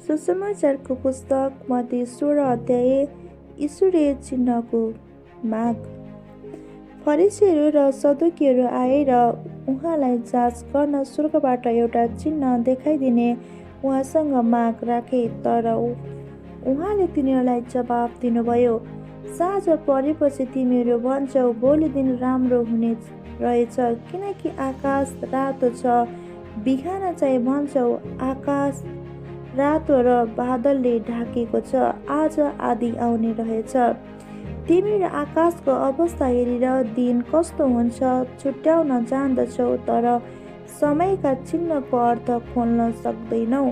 सुसमाचारको पुस्तक मत्ती 16 अध्याय ईश्वरीय चिन्हको माग। फरिसीहरू र सदुकीहरू आएर उहाँलाई जाँच गर्न स्वर्गबाट एउटा चिन्ह देखाइदिने उहाँसँग माग राखे। तर उहाँले तिनीहरूलाई जवाफ दिनुभयो, साँझ परेपछि तिमीहरू भन्छौ भोलि दिन राम्रो हुने रहेछ, किनकि आकाश रातो छ। बिहान चाहिँ भन्छौ आकाश रातो र बादलले ढाकेको छ, आज आँधी आउने रहेछ। तिमीहरू आकाशको अवस्था हेरेर दिन कस्तो हुन्छ छुट्याउन जान्दछौ, तर समयका चिन्हको अर्थ खोल्न सक्दैनौ।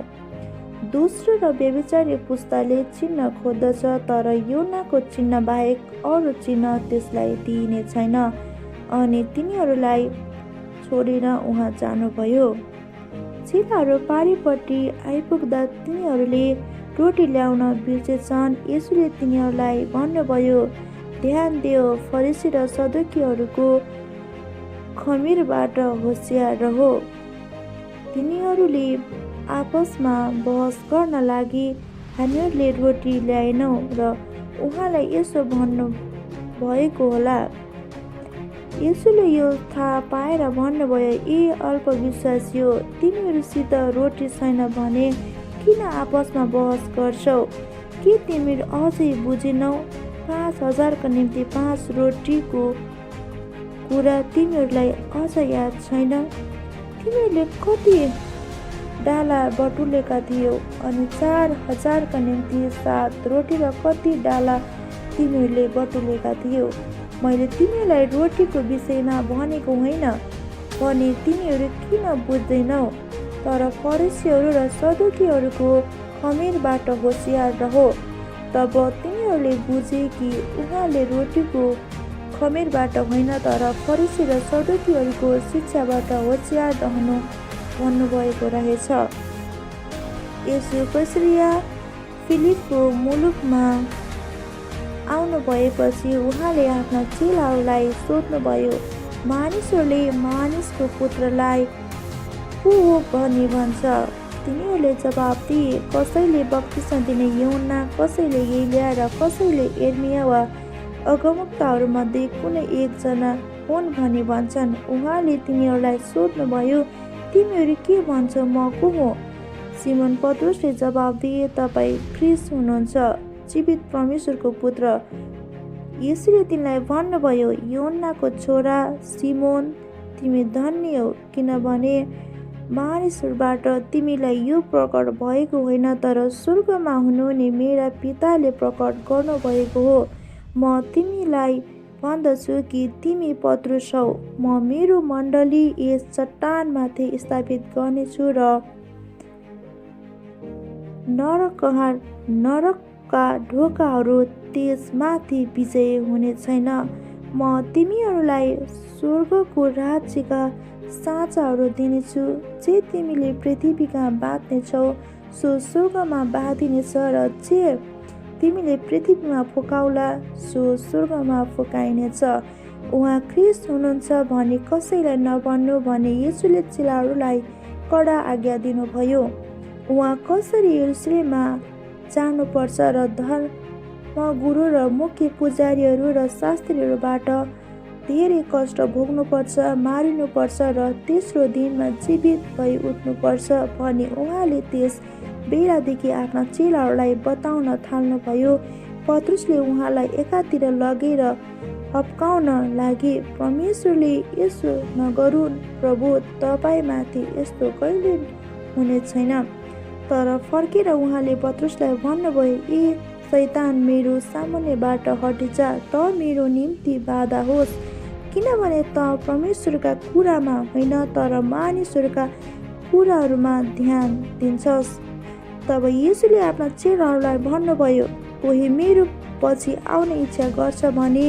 दोस्रो र व्यभिचारी पुस्ताले चिन्ह खोज्दछ, तर योनाको चिन्ह बाहेक अरू चिन्ह त्यसलाई दिइने छैन। अनि तिनीहरूलाई छोडेर उहाँ जानुभयो। चेलाहरू पारिपट्टि आइपुग्दा तिनीहरूले रोटी ल्याउन बिर्सेछन्। यसुले तिनीहरूलाई भन्नुभयो, ध्यान देऊ, फरिसी र सदुकीहरूको खमीरबाट होसियार रहो। तिनीहरूले आपसमा बहस गर्न लागि हामीहरूले रोटी ल्याएनौँ र उहाँलाई यसो भन्नु भएको होला। यसुले यो थाहा पाएर भन्नुभयो, ए अल्पविश्वासियो, तिमीहरूसित रोटी छैन भने किन आपसमा बहस गर्छौ? के तिमीहरू अझै बुझेनौ? 5,000का निम्ति 5 रोटीको कुरा तिमीहरूलाई अझ याद छैन? तिमीहरूले कति डाला बटुलेका थियौ? अनि 4,000का निम्ति 7 रोटी र कति डाला तिमीहरूले बटुलेका थियौ? मैले तिमीहरूलाई रोटीको विषयमा भनेको होइन भने तिमीहरू किन बुझ्दैनौ? तर फरिसीहरू र सदुकीहरूको खमीरबाट होसियार रहो। तब तिनीहरूले बुझे कि उहाँले रोटीको खमीरबाट होइन, तर फरिसी र सदुकीहरूको शिक्षाबाट होसियार रहनु भन्नुभएको रहेछ। यसो कैसरिया फिलिपको मुलुकमा आउनु भएपछि उहाँले आफ्ना चेलाहरूलाई सोध्नुभयो, मानिसहरूले मानिसको पुत्रलाई को हो भनी भन्छ? तिनीहरूले जवाब दिए, कसैले बप्तिस्मा दिने यूहन्ना, कसैले एलिया र कसैले यिर्मया वा अगमवक्ताहरूमध्ये कुनै एकजना हुन् भनी भन्छन्। उहाँले तिनीहरूलाई सोध्नुभयो, तिमीहरू के भन्छौ, म को हो? सिमोन पत्रुसले जवाब दिए, तपाईँ ख्रिस्ट हुनुहुन्छ, जीवित परमेश्वरको पुत्र। यसुले तिनलाई भन्नुभयो, यूहन्नाको छोरा सिमोन, तिमी धन्य हौ, किनभने मानिसहरूबाट तिमीलाई यो प्रकट भएको होइन, तर स्वर्गमा हुनुहुने मेरा पिताले प्रकट गर्नुभएको हो। म तिमीलाई भन्दछु कि तिमी पत्रुस हौ, म मेरो मण्डली यस चट्टानमाथि स्थापित गर्नेछु र नरकका ढोकाहरू त्यसमाथि विजय हुने छैन। म तिमीहरूलाई स्वर्गको राज्यका साँचाहरू दिनेछु। जे तिमीले पृथ्वीमा बाँध्नेछौ सो स्वर्गमा बाँधिनेछ, र जे तिमीले पृथ्वीमा फुकाउला सो स्वर्गमा फुकाइनेछ। उहाँ ख्रिस्ट हुनुहुन्छ भने कसैलाई नभन्नु भने यसुले चेलाहरूलाई कडा आज्ञा दिनुभयो। उहाँ कसरी यरुसलेममा जानुपर्छ र धर्मगुरु र मुख्य पुजारीहरू र शास्त्रीहरूबाट धेरै कष्ट भोग्नुपर्छ, मारिनुपर्छ र तेस्रो दिनमा जीवित भई उठ्नुपर्छ भनी उहाँले त्यस बेलादेखि आफ्ना चेलाहरूलाई बताउन थाल्नुभयो। पत्रुसले उहाँलाई एकातिर लगेर हप्काउन लागे, परमेश्वरले यसो नगरून् प्रभु, तपाईँमाथि यस्तो कहिले हुने छैन। तर फर्केर उहाँले पत्रुसलाई भन्नुभयो, ए शैतान, मेरो सामुन्नेबाट हटिजा, त मेरो निम्ति बाधा होस्, किनभने त परमेश्वरका कुरामा होइन तर मानिसहरूका कुराहरूमा ध्यान दिन्छस्। तब येशूले आफ्ना चेलाहरूलाई भन्नुभयो, कोही मेरो पछि आउने इच्छा गर्छ भने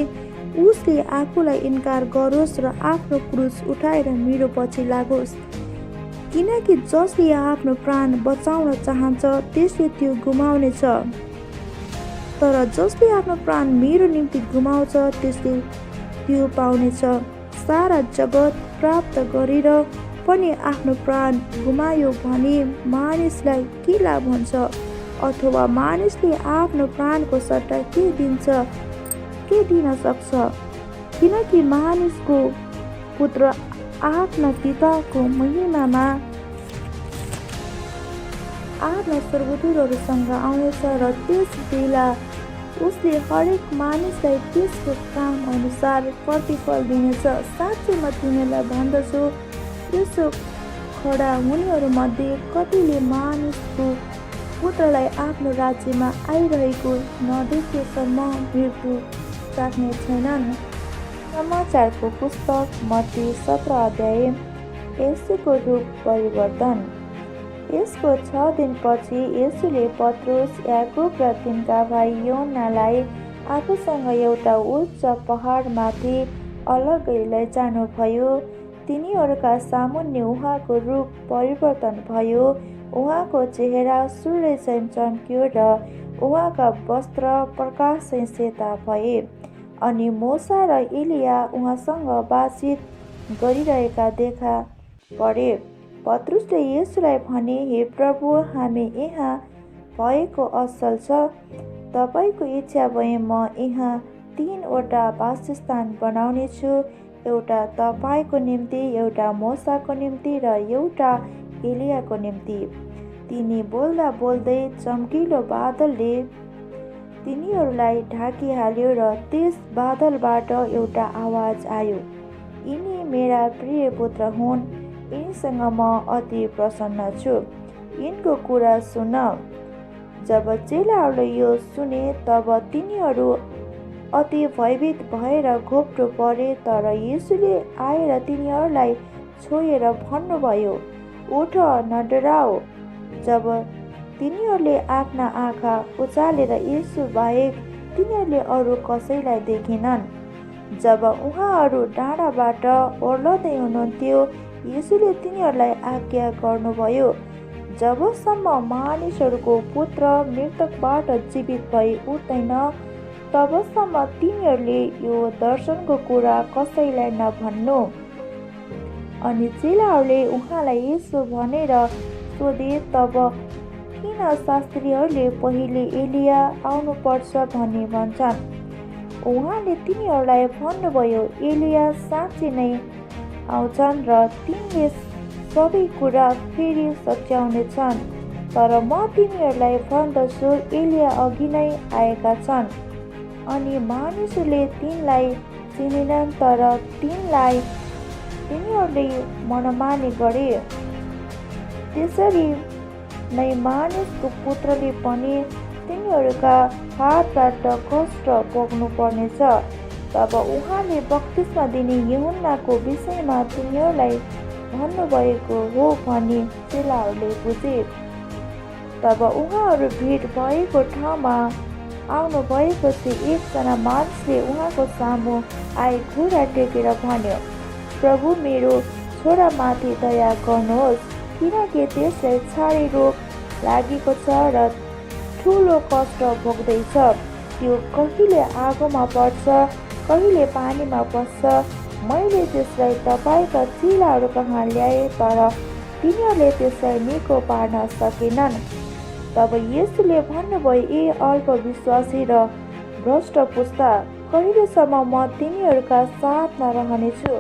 उसले आफूलाई इन्कार गरोस् र आफ्नो क्रुस उठाएर मेरो पछि लागोस्। किनकि जसले आफ्नो प्राण बचाउन चाहन्छ त्यसले त्यो गुमाउनेछ, तर जसले आफ्नो प्राण मेरो निम्ति गुमाउँछ त्यसले त्यो पाउनेछ। सारा जगत प्राप्त गरेर पनि आफ्नो प्राण गुमायो भने मानिसलाई के लाभ हुन्छ? अथवा मानिसले आफ्नो प्राणको सट्टा के दिन सक्छ? किनकि मानिसको पुत्र आफ्ना पिताको महिमामा आफ्ना स्वर्गदूतहरूसँग आउनेछ र त्यस बेला उसले हरेक मानिसलाई त्यसको काम अनुसार प्रतिफल दिनेछ। साँच्चै म तिमीलाई भन्दछु, यसो खडा हुनेहरूमध्ये कतिले मानिसको पुत्रलाई आफ्नो राज्यमा आइरहेको नदेखेसम्म मृत्यु राख्ने छैनन्। समाचारको पुस्तक मत्ती 17 अध्याय। येशूको रूप परिवर्तन। यसको 6 दिनपछि येशूले पत्रुस, याकुब र तिनका भाइ योहन्नालाई आफूसँग एउटा उच्च पहाडमाथि अलग्गै लैजानुभयो। तिनीहरूका सामुन्ने उहाँको रूप परिवर्तन भयो। उहाँको चेहरा सूर्य झैं चम्क्यो र उहाँका वस्त्र प्रकाशझैं सेता भए। अनि मोसा र एलिया उहाँसँग बातचित गरिरहेका देखा परे। पत्रुसले येशूलाई भने, हे प्रभु, हामी यहाँ भएको असल छ। तपाईको इच्छा भए म यहाँ 3वटा वासस्थान बनाउनेछु, एउटा तपाईको निम्ति, एउटा मोसाको निम्ति र एउटा एलियाको निम्ति। तिनी बोल्दा बोल्दै चम्किलो बादलले तिनीहरूलाई ढाकिहाल्यो र त्यस बादलबाट एउटा आवाज आयो, यिनी मेरा प्रिय पुत्र हुन्, यिनीसँग म अति प्रसन्न छु, यिनको कुरा सुन। जब चेलाहरूले यो सुने तब तिनीहरू अति भयभीत भएर घोप्टो परे। तर येशूले आएर तिनीहरूलाई छोएर भन्नुभयो, उठ, नडराऊ। जब तिनीहरूले आफ्ना आँखा उचालेर येशू बाहेक तिनीहरूले अरू कसैलाई देखेनन्। जब उहाँहरू डाँडाबाट ओर्लदै हुनुहुन्थ्यो, येशूले तिनीहरूलाई आज्ञा गर्नुभयो, जबसम्म मानिसहरूको पुत्र मृतकबाट जीवित भई उठ्दैन तबसम्म तिनीहरूले यो दर्शनको कुरा कसैलाई नभन्नु। अनि चेलाहरूले उहाँलाई यसो भनेर सोधे, तब किन शास्त्रीहरूले पहिले एलिया आउनुपर्छ भनी भन्छन्? उहाँले तिनीहरूलाई भन्नुभयो, एलिया साँच्चै नै आउँछन् र तिनले सबै कुरा फेरि सच्याउनेछन्। तर म तिमीहरूलाई भन्दछु, एलिया अघि नै आएका छन्। अनि मानिसहरूले तिनलाई चिनेनन्, तर तिनीहरूले मनमानी गरे। त्यसरी नै मानिसको पुत्रले पनि तिनीहरूका हातबाट कष्ट भोग्नुपर्नेछ। तब उहाँले बप्तिस्मा दिने यूहन्नाको विषयमा तिनीहरूलाई भन्नुभएको हो भनी चेलाहरूले बुझे। तब उहाँहरू भिड भएको ठाउँमा आउनु भएपछि एकजना मानिसले उहाँको सामु आई घुँडा टेकेर भन्यो, प्रभु, मेरो छोरामाथि दया गर्नुहोस्, किनकि त्यसलाई छाती रोग लागेको छ र ठुलो कष्ट भोग्दैछ। त्यो कहिले आगोमा पर्छ, कहिले पानीमा पस्छ। मैले त्यसलाई तपाईँका चेलाहरू कहाँ ल्याएँ, तर तिनीहरूले त्यसलाई निको पार्न सकेनन्। तब येशूले भन्नुभयो, ए अल्पविश्वासी र भ्रष्ट पुस्ता, कहिलेसम्म म तिमीहरूका साथमा रहनेछु?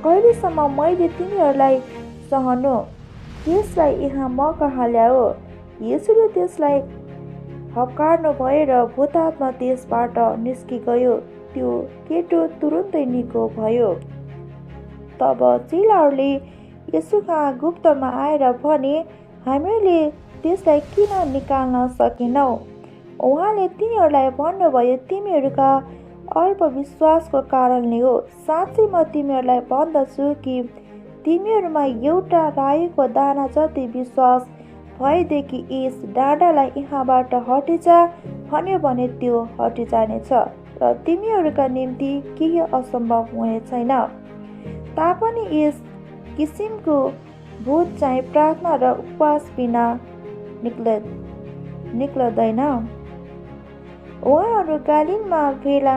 कहिलेसम्म मैले तिनीहरूलाई सहनु? त्यसलाई यहाँ म कहाँ ल्याऊ। येशूले त्यसलाई हप्कार्नु भयो र भूतात्मा त्यसबाट निस्किगयो। त्यो केटो तुरुन्तै निको भयो। तब चेलाहरूले येशूकहाँ गुप्तमा आएर भने, हामीले त्यसलाई किन निकाल्न सकेनौ? उहाँले तिनीहरूलाई भन्नुभयो, तिमीहरूका अल्पविश्वासको कारणले हो। साँच्चै म तिमीहरूलाई भन्दछु कि तिमीहरूमा एउटा रायोको दाना जति विश्वास भएदेखि यस डाँडालाई यहाँबाट हटिजा भन्यो भने त्यो हटिजानेछ र तिमीहरूका निम्ति केही असम्भव हुने छैन। तापनि यस किसिमको भूत चाहिँ प्रार्थना र उपवास बिना निक्लदैन। उहाँहरू गालीलमा भेला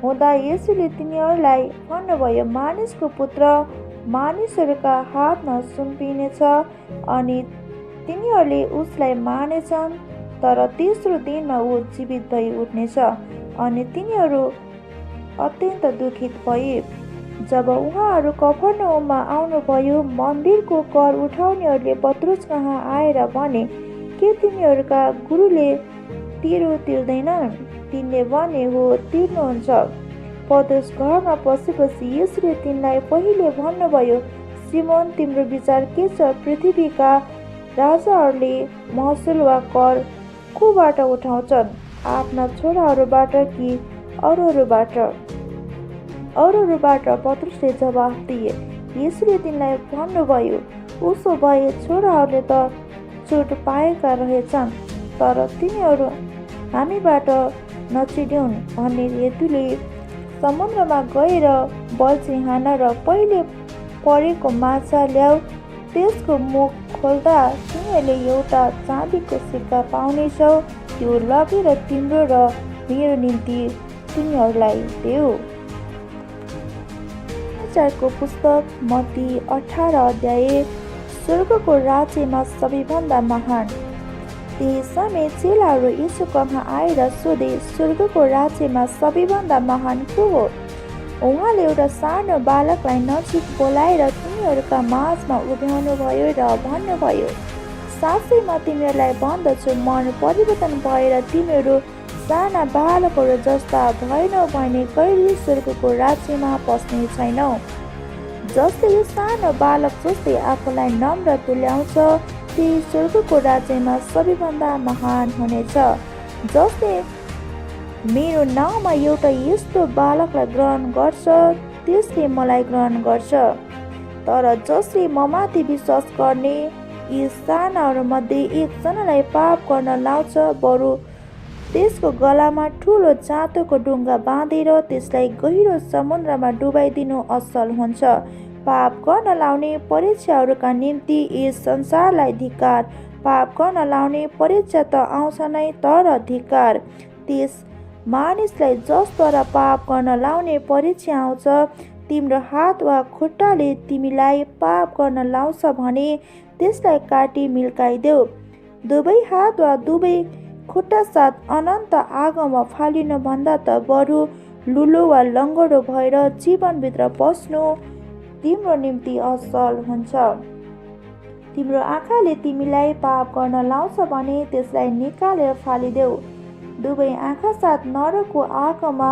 हुँदा येशूले तिनीहरूलाई भन्नुभयो, मानिसको पुत्र मानिसहरूका हातमा सुम्पिनेछ अनि तिनीहरूले उसलाई मार्नेछन्, तर तेस्रो दिनमा ऊ जीवित भई उठ्नेछ। अनि तिनीहरू अत्यन्त दुखित भए। जब उहाँहरू कफरनहुममा आउनुभयो, मन्दिरको कर उठाउनेहरूले पत्रुस कहाँ आएर भने, के तिमीहरूका गुरुले तिरो तिर्दैन? तिनले भने, हो, तिर्नुहुन्छ। पत्रुस घरमा पसेपछि येशूले तिनलाई पहिले भन्नुभयो, सिमोन, तिम्रो विचार के छ? पृथ्वीका राजाहरूले महसुल वा कर कोबाट उठाउँछन्? आफ्ना छोराहरूबाट कि अरूहरूबाट? पत्रुसले जवाफ दिए। येशूले तिनलाई भन्नुभयो, उसो भए छोराहरूले त छुट पाएका रहेछन्, तर तिनीहरू हामीबाट नछिड्युन् भन्ने हेतुले समुद्रमा गएर बल्छी हान र पहिले परेको माछा ल्याऊ। त्यसको मुख खोल्दा तिमीहरूले एउटा चाँदीको सिक्का पाउनेछौ। त्यो लगेर तिम्रो र मेरो निम्ति तिनीहरूलाई देऊ। समाचारको पुस्तक मत्ती 18 अध्याय। स्वर्गको राज्यमा सबैभन्दा महान। त्यही समय चेलाहरू यीशु कहाँ आएर सोधे, स्वर्गको राज्यमा सबैभन्दा महान को हो? उहाँले एउटा सानो बालकलाई नजिक बोलाएर तिनीहरूका माझमा उभ्याउनुभयो र भन्नुभयो, साँच्चै म तिमीहरूलाई भन्दछु, मन परिवर्तन भएर तिमीहरू साना बालकहरू जस्ता भएनौ भने कहिले स्वर्गको राज्यमा पस्ने छैनौ। जसले यो सानो बालक जस्तै आफूलाई नम्र तुल्याउँछ, त्यही स्वर्गको राज्यमा सबैभन्दा महान हुनेछ। जसले मेरो नाउँमा एउटा यस्तो बालकलाई ग्रहण गर्छ, त्यसले मलाई ग्रहण गर्छ। तर जसले ममाथि विश्वास गर्ने यी सानाहरूमध्ये एकजनालाई पाप गर्न लाउँछ, बरु त्यसको गलामा ठुलो जाँतोको ढुङ्गा बाँधेर त्यसलाई गहिरो समुद्रमा डुबाइदिनु असल हुन्छ। पाप गर्न लाउने परीक्षाहरूका निम्ति यस संसारलाई धिक्कार। पाप गर्न लाउने परीक्षा त आउँछ नै, तर धिक्कार त्यस मानिसलाई जसद्वारा पाप गर्न लाउने परीक्षा आउँछ। तिम्रो हात वा खुट्टाले तिमीलाई पाप गर्न लाउँछ भने त्यसलाई काटी मिल्काइदेऊ। दुवै हात वा दुवै खुट्टा साथ अनन्त आगोमा फालिनुभन्दा त बरु लुलो वा लङ्गडो भएर जीवनभित्र पस्नु तिम्रो निम्ति असल हुन्छ। तिम्रो आँखाले तिमीलाई पाप गर्न लाउँछ भने त्यसलाई निकालेर फालिदेऊ। दुवै आँखा साथ नरकको आगोमा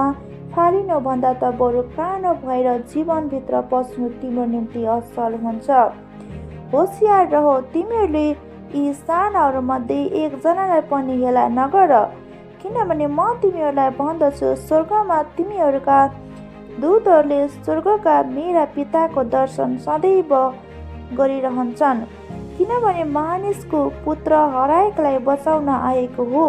फालिनुभन्दा त बरु कानो भएर जीवनभित्र पस्नु तिम्रो निम्ति असल हुन्छ। होसियार रह, तिमीहरूले यी सानाहरूमध्ये एकजनालाई पनि हेला नगर, किनभने म तिमीहरूलाई भन्दछु, स्वर्गमा तिमीहरूका दूतहरूले स्वर्गका मेरा पिताको दर्शन सदैव गरिरहन्छन्। किनभने मानिसको पुत्र हराएकालाई बचाउन आएको हो।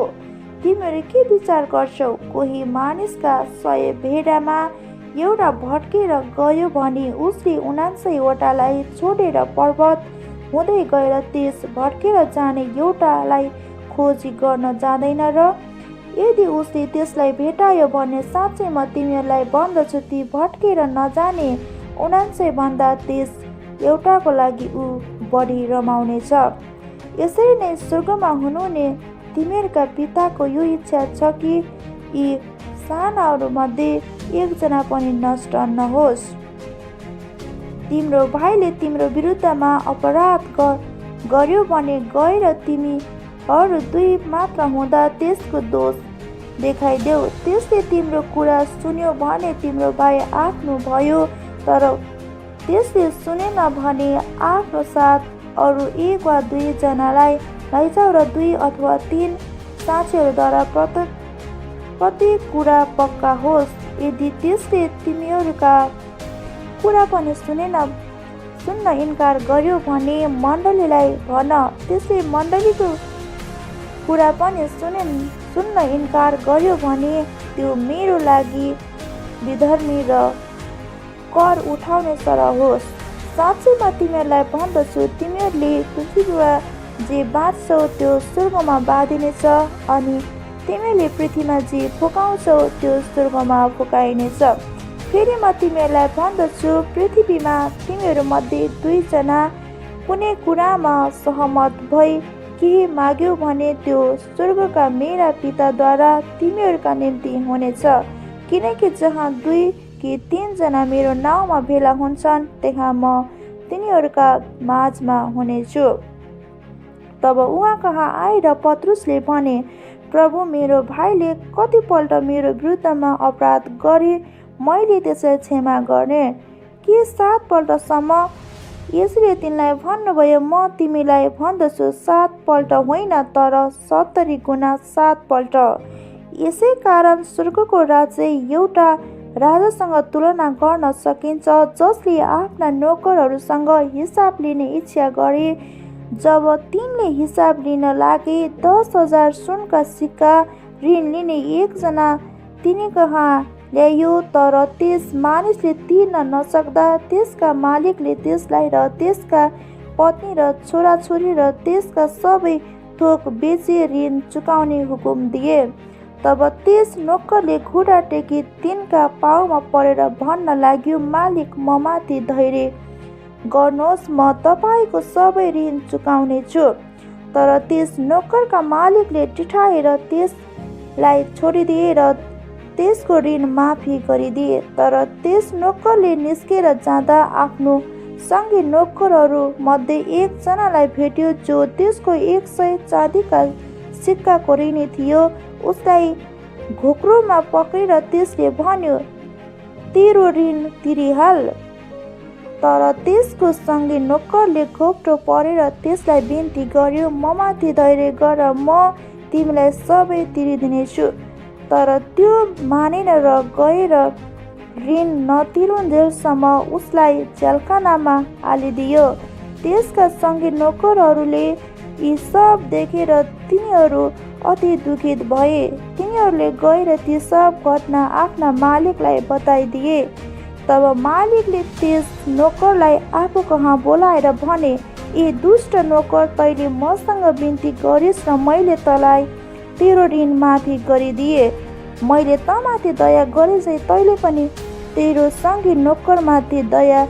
तिमीहरू के विचार गर्छौ? कोही मानिसका 100 भेडामा एउटा भड्केर गयो भने उसले 79 वटालाई छोडेर पर्वत हुँदै गएर त्यस भड्केर जाने एउटालाई खोजी गर्न जाँदैन र? यदि उसले त्यसलाई भेटायो भने साँच्चै म तिमीहरूलाई भन्दछु, ती भड्केर नजाने 79 भन्दा त्यस एउटाको लागि ऊ बढी रमाउनेछ। यसरी नै स्वर्गमा हुनुहुने तिमीहरूका पिताको यो इच्छा छ कि यी सानाहरूमध्ये एकजना पनि नष्ट नहोस्। तिम्रो भाइले तिम्रो विरुद्धमा अपराध गर्यो भने गएर तिमीहरू दुई मात्र हुँदा त्यसको दोष देखाइदेऊ। त्यसले तिम्रो कुरा सुन्यो भने तिम्रो भाइ आफ्नो भयो, तर त्यसले सुनेन भने आफ्नो साथ अरू 1 वा 2 जनालाई लैजाऊ र 2 अथवा 3 साक्षीहरूद्वारा प्रत्येक कुरा पक्का होस्। यदि त्यसले तिमीहरूका कुरा पनि सुन्न इन्कार गर्यो भने मण्डलीलाई भन। त्यसले मण्डलीको कुरा पनि सुन्न इन्कार गर्यो भने त्यो मेरो लागि विधर्मी र कर उठाउने सरह होस्। साँच्चै म तिमीहरूलाई भन्दछु, तिमीहरूले पृथ्वीमा जे बाँध्छौ त्यो स्वर्गमा बाँधिनेछ, अनि तिमीले पृथ्वीमा जे फुकाउँछौ त्यो स्वर्गमा फुकाइनेछ। फेरि म तिमीहरूलाई भन्दछु, पृथ्वीमा तिमीहरूमध्ये 2 जना कुनै कुरामा सहमत भई केही माग्यौ भने त्यो स्वर्गका मेरा पिताद्वारा तिमीहरूका निम्ति हुनेछ। किनकि जहाँ 2 कि 3 जना मेरो नाउँमा भेला हुन्छन् त्यहाँ म तिनीहरूका माझमा हुनेछु। तब उहाँ कहाँ आएर पत्रुसले भने, प्रभु, मेरो भाइले कतिपल्ट मेरो विरुद्धमा अपराध गरे मैले त्यसलाई क्षमा गर्ने कि 7 पल्टसम्म? यसले तिनलाई भन्नुभयो, म तिमीलाई भन्दछु 7 पल्ट होइन तर 70 गुणा 7 पल्ट। यसै कारण स्वर्गको राज्य एउटा राजासँग तुलना गर्न सकिन्छ जसले आफ्ना नोकरहरूसँग हिसाब लिने इच्छा गरे। जब तिनले हिसाब लिन लागे 10,000 सुनका सिक्का ऋण लिने एकजना तिनी कहाँ ल्यायो। तर त्यस मानिसले तिर्न नसक्दा त्यसका मालिकले त्यसलाई र त्यसका पत्नी र छोराछोरी र त्यसका सबै थोक बेची ऋण चुकाउने हुकुम दिए। तब त्यस नोकरले घुँडा टेकी तिनका पाउमा परेर भन्न लाग्यो, मालिक, ममाथि धैर्य गर्नुहोस्, म तपाईँको सबै ऋण चुकाउनेछु। तर त्यस नोकरका मालिकले टिठाएर त्यसलाई छोडिदिए र त्यसको ऋण माफी गरिदिए। तर त्यस नोकरले निस्केर जाँदा आफ्नो सँगै नोकरहरू मध्ये एकजनालाई भेट्यो जो त्यसको 100 चाँदीका सिक्काको ऋणी थियो। उसलाई घोक्रोमा पक्रेर त्यसले भन्यो, तेरो ऋण तिरिहाल। तर त्यसको सँगै नोकरले घोप्टो परेर त्यसलाई बिन्ती गर्यो, ममाथि धैर्य गर, म तिमीलाई सबै तिरिदिनेछु। तर त्यो मानेन र गएर ऋण नतिरुन्जेलसम्म उसलाई झ्यालखानामा हालिदियो। त्यसका सँगै नोकरहरूले यी सब देखेर तिनीहरू अति दुखित भए। तिनीहरूले गएर ती सब घटना आफ्ना मालिकलाई बताइदिए। तब मालिकले त्यस नोकरलाई आफू कहाँ बोलाएर भने, ए दुष्ट नोकर, तैँले मसँग बिन्ती गरिस् र मैले तँलाई तेरो ऋण माफी गरिदिए। मैले तँमाथि दया गरे झै तैँले पनि तेरो सँगै नोकरमाथि दया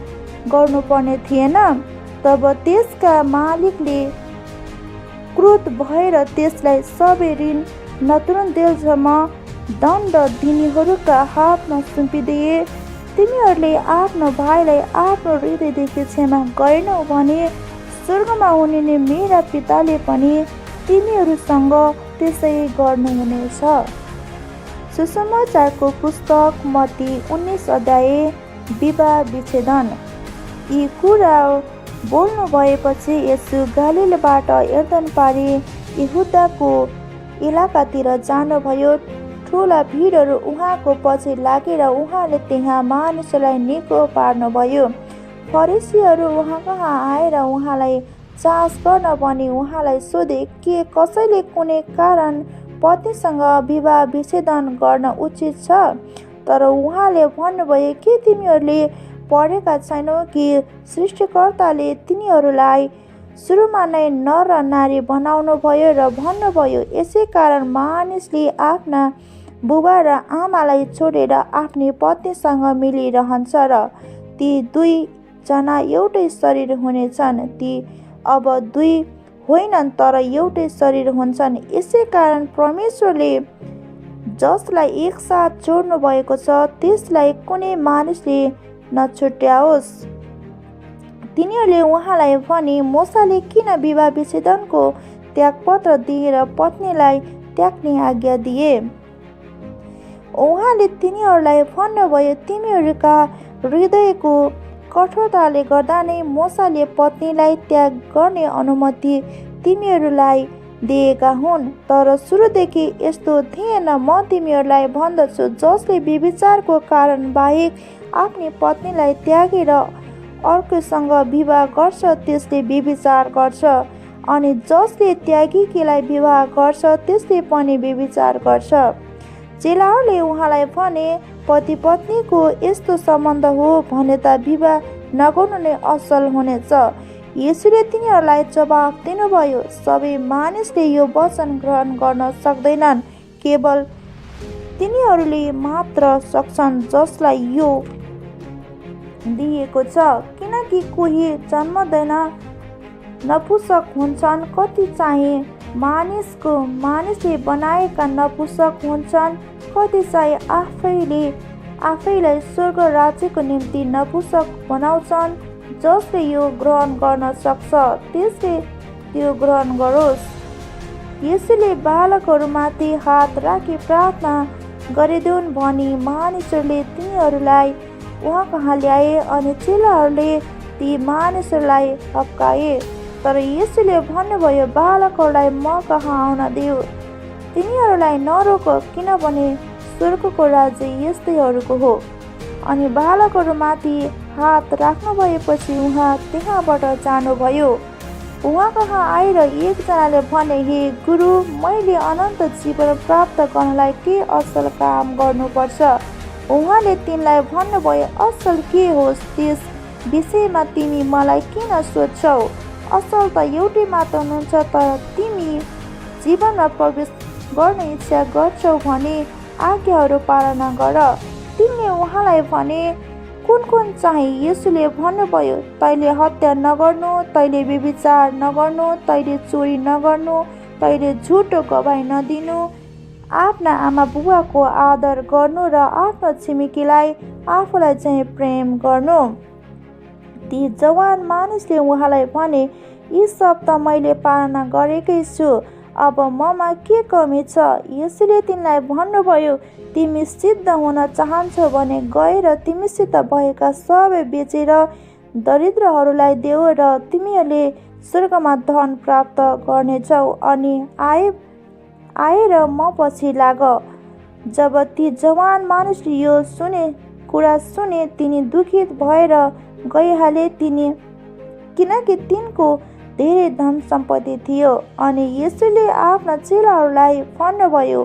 गर्नुपर्ने थिएन। तब त्यसका मालिकले क्रोध भएर त्यसलाई सबै ऋण नतिरुन्जेलसम्म दण्ड दिनेहरूका हातमा सुम्पिदिए। तिमीहरूले आफ्नो भाइलाई आफ्नो हृदयदेखि क्षमा गरेनौ भने स्वर्गमा हुने मेरा पिताले पनि तिमीहरूसँग त्यसै गर्नुहुनेछ। सुसमाचारको पुस्तक मत्ती 19 अध्याय विवाह विच्छेदन। यी कुरा बोल्नु भएपछि येशू गालीलबाट यर्दन पारी यहुदाको इलाकातिर जानुभयो। ठुला भिडहरू उहाँको पछि लागेर उहाँले त्यहाँ मानिसहरूलाई निको पार्नुभयो। फरिसीहरू उहाँ कहाँ आएर उहाँलाई जाँच गर्न भनी उहाँलाई सोधे, के कसैले कुनै कारण पत्नीसँग विवाह विच्छेदन गर्न उचित छ? तर उहाँले भन्नुभयो, के तिमीहरूले पढेका छैनौ कि सृष्टिकर्ताले तिनीहरूलाई सुरुमा नै नर र नारी बनाउनु भयो र भन्नुभयो, यसै कारण मानिसले आफ्ना बुबा र आमालाई छोडेर आफ्नी पत्नीसँग मिलिरहन्छ र ती 2 जना एउटै शरीर हुनेछन्। ती अब 2 होइनन् तर एउटै शरीर हुन्छन्। यसै कारण परमेश्वरले जसलाई एकसाथ जोड्नु भएको छ त्यसलाई कुनै मानिसले नछुट्याओस्। तिनीहरूले उहाँलाई भने, मूसाले किन विवाह विच्छेदनको त्यागपत्र दिएर पत्नीलाई त्याग्ने आज्ञा दिए? उहाँले तिनीहरूलाई भन्नुभयो, तिमीहरूका हृदयको कठोरताले गर्दा नै मूसाले पत्नीलाई त्याग गर्ने अनुमति तिमीहरूलाई दिएका हुन्। तर सुरुदेखि यस्तो थिएन। म तिमीहरूलाई भन्दछु, जसले व्यभिचारको कारण बाहेक आफ्नी पत्नीलाई त्यागेर अर्कोसँग विवाह गर्छ त्यसले व्यभिचार गर्छ, अनि जसले त्यागीकीलाई विवाह गर्छ त्यसले पनि व्यभिचार गर्छ। चेलाहरूले उहाँलाई भने, पति पत्नीको यस्तो सम्बन्ध हो भने त विवाह नगर्नु नै असल हुनेछ। येशूले तिनीहरूलाई जवाफ दिनुभयो, सबै मानिसले यो वचन ग्रहण गर्न सक्दैनन् केवल तिनीहरूले मात्र सक्छन् जसलाई यो दिएको छ, किनकि कोही जन्मदैन नपुंसक हुन्छन्, कति चाहिँ मानिसले बनाएका नपुंसक हुन्छन्, कति चाहिँ आफैलाई स्वर्ग राज्यको निम्ति नपुंसक बनाउँछन्। जसले यो ग्रहण गर्न सक्छ त्यसले त्यो ग्रहण गरोस्। यसुले बालकहरूमाथि हात राखी प्रार्थना गरिदेऊन् भनी मानिसहरूले तिनीहरूलाई उहाँ कहाँ ल्याए अनि चेलाहरूले ती मानिसहरूलाई हप्काए। तर यसुले भन्नुभयो, बालकहरूलाई म कहाँ आउन देऊ, तिनीहरूलाई नरोक, किनभने स्वर्गको राज्य यस्तैहरूको हो। अनि बालकहरूमाथि हात राख्नु भएपछि उहाँ त्यहाँबाट जानुभयो। उहाँ कहाँ आएर एकजनाले भने, हे गुरु, मैले अनन्त जीवन प्राप्त गर्नलाई के असल काम गर्नुपर्छ? उहाँले तिनलाई भन्नुभयो, असल के होस् त्यस विषयमा तिमी मलाई किन सोध्छौ? असल त एउटै मात्र हुनुहुन्छ, तर तिमी जीवनमा प्रवेश गर्ने इच्छा गर्छौ भने आज्ञाहरू पालना गर। तिनले उहाँलाई भने, कुन चाहिँ? यसुले भन्नुभयो, तैँले हत्या नगर्नु, तैँले व्यभिचार नगर्नु, तैँले चोरी नगर्नु, तैँले झुटो गवाही नदिनु, आफ्ना आमा बुवाको आदर गर्नु र आफ्नो छिमेकीलाई आफूलाई चाहिँ प्रेम गर्नु। ती जवान मानिसले उहाँलाई भने, यी सब त मैले पालना गरेकै छु, अब ममा के कमी छ? यसुले तिनलाई भन्नुभयो, तिमी सिद्ध हुन चाहन्छौ भने गएर तिमीसित भएका सबै बेचेर दरिद्रहरूलाई देऊ र तिमीहरूले स्वर्गमा धन प्राप्त गर्नेछौ, अनि आएर म पछि लाग। जब ती जवान मानिसले यो कुरा सुने तिनी दुखित भएर गइहाले, किनकि तिनको धेरै धन सम्पत्ति थियो। अनि यसुले आफ्ना चेलाहरूलाई भन्नुभयो,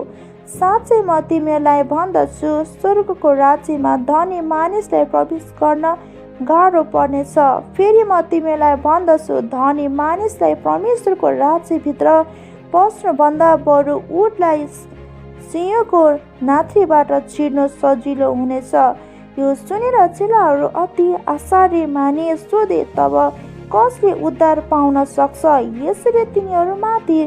साँच्चै म तिमीहरूलाई भन्दछु, स्वर्गको राज्यमा धनी मानिसलाई प्रवेश गर्न गाह्रो पर्नेछ। फेरि म तिमीहरूलाई भन्दछु, धनी मानिसलाई परमेश्वरको राज्यभित्र पस्नुभन्दा बरु उटलाई सिंहको नाथ्रीबाट छिर्नु सजिलो हुनेछ। यो सुनेर चेलाहरू अति आश्चर्य माने सोधे, तब कसले उद्धार पाउन सक्छ? यसुले तिनीहरूमाथि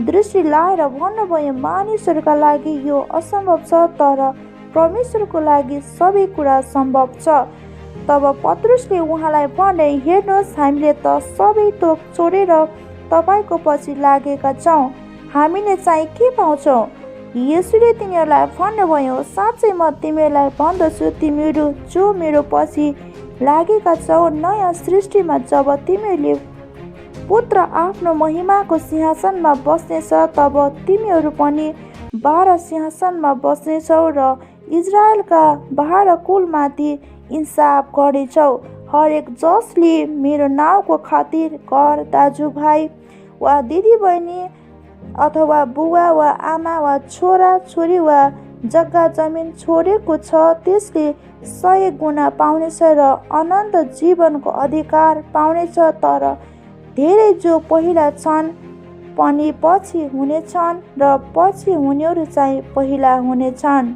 दृष्टि लाएर भन्नुभयो, मानिसहरूका लागि यो असम्भव छ, तर परमेश्वरको लागि सबै कुरा सम्भव छ। तब पत्रुसले उहाँलाई भने, हेर्नुहोस्, हामीले त सबै थोक छोडेर तपाईँको पछि लागेका छौँ, हामीले चाहिँ के पाउँछौँ? यसुले तिनीहरूलाई भन्नुभयो, साँच्चै म तिमीहरूलाई भन्दछु, तिमीहरू जो मेरो पछि लागेका छौ, नयाँ सृष्टिमा जब तिमीहरूले पुत्र आफ्नो महिमाको सिंहासनमा बस्नेछ, तब तिमीहरू पनि 12 सिंहासनमा बस्नेछौ र इजरायलका 12 कुलमाथि इन्साफ गर्नेछौ। हरेक जसले मेरो नाउँको खातिर घर, दाजुभाइ वा दिदीबहिनी अथवा बुवा वा आमा वा छोरा छोरी वा जग्गा जमिन छोडेको छ, त्यसले 100 गुणा पाउनेछ र अनन्त जीवनको अधिकार पाउनेछ। तर धेरै जो पहिला छन् पनि पछि हुनेछन् र पछि हुनेहरू चाहिँ पहिला हुनेछन्।